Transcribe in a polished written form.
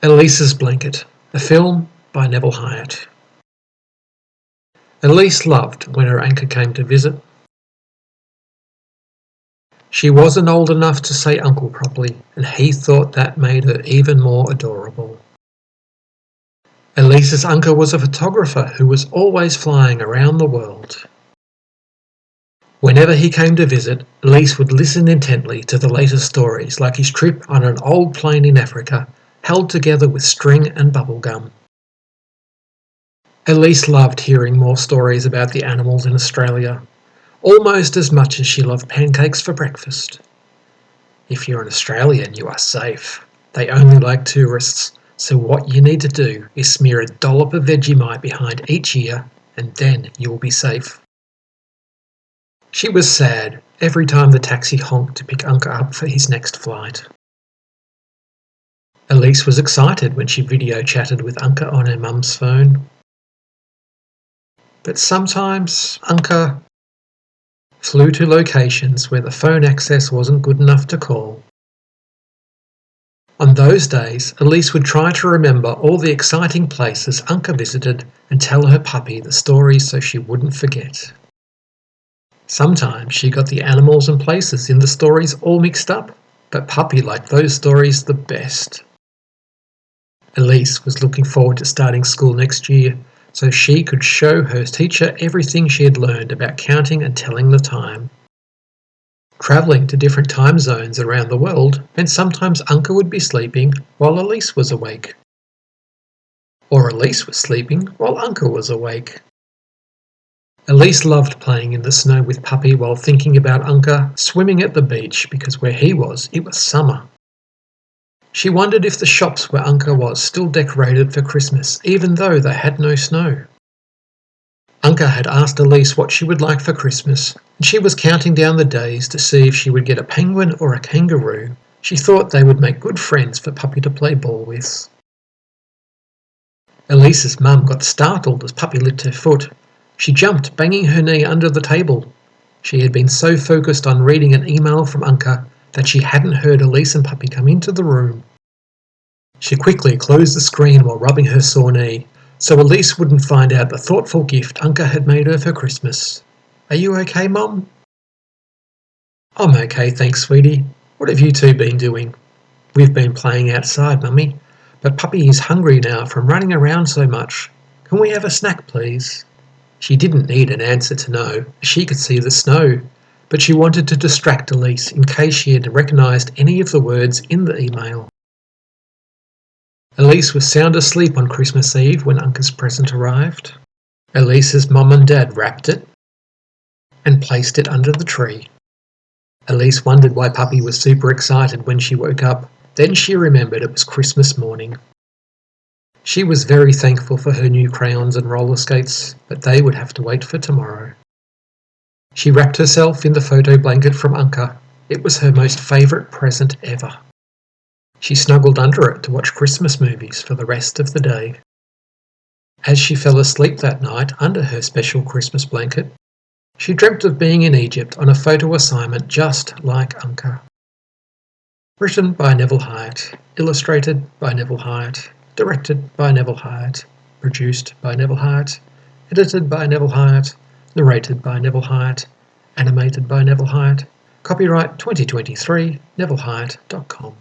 Elise's Blanket, a film by Neville Hiatt. Elise loved when her anchor came to visit. She wasn't old enough to say uncle properly, and he thought that made her even more adorable. Elise's uncle was a photographer who was always flying around the world. Whenever he came to visit, Elise would listen intently to the latest stories, like his trip on an old plane in Africa, held together with string and bubble gum. Elise loved hearing more stories about the animals in Australia, almost as much as she loved pancakes for breakfast. If you're an Australian, you are safe. They only like tourists, so what you need to do is smear a dollop of Vegemite behind each ear, and then you will be safe. She was sad every time the taxi honked to pick Uncle up for his next flight. Elise was excited when she video chatted with Uncle on her mum's phone. But sometimes Uncle flew to locations where the phone access wasn't good enough to call. On those days, Elise would try to remember all the exciting places Uncle visited and tell her puppy the stories so she wouldn't forget. Sometimes she got the animals and places in the stories all mixed up, but puppy liked those stories the best. Elise was looking forward to starting school next year, so she could show her teacher everything she had learned about counting and telling the time. Travelling to different time zones around the world meant sometimes Uncle would be sleeping while Elise was awake. Or Elise was sleeping while Uncle was awake. Elise loved playing in the snow with Puppy while thinking about Uncle swimming at the beach because where he was, it was summer. She wondered if the shops where Uncle was still decorated for Christmas, even though they had no snow. Uncle had asked Elise what she would like for Christmas, and she was counting down the days to see if she would get a penguin or a kangaroo. She thought they would make good friends for Puppy to play ball with. Elise's mum got startled as Puppy licked her foot. She jumped, banging her knee under the table. She had been so focused on reading an email from Uncle that she hadn't heard Elise and Puppy come into the room. She quickly closed the screen while rubbing her sore knee, so Elise wouldn't find out the thoughtful gift Uncle had made her for Christmas. "Are you okay, Mum?" "I'm okay, thanks, sweetie. What have you two been doing?" "We've been playing outside, Mummy, but Puppy is hungry now from running around so much. Can we have a snack, please?" She didn't need an answer to know, as she could see the snow, but she wanted to distract Elise in case she had recognised any of the words in the email. Elise was sound asleep on Christmas Eve when Uncle's present arrived. Elise's mum and dad wrapped it and placed it under the tree. Elise wondered why Puppy was super excited when she woke up. Then she remembered it was Christmas morning. She was very thankful for her new crayons and roller skates, but they would have to wait for tomorrow. She wrapped herself in the photo blanket from Uncle. It was her most favourite present ever. She snuggled under it to watch Christmas movies for the rest of the day. As she fell asleep that night under her special Christmas blanket, she dreamt of being in Egypt on a photo assignment just like Uncle. Written by Neville Hiatt, illustrated by Neville Hiatt, directed by Neville Hiatt, produced by Neville Hiatt, edited by Neville Hiatt, narrated by Neville Hiatt, animated by Neville Hiatt, copyright 2023, nevillehiatt.com.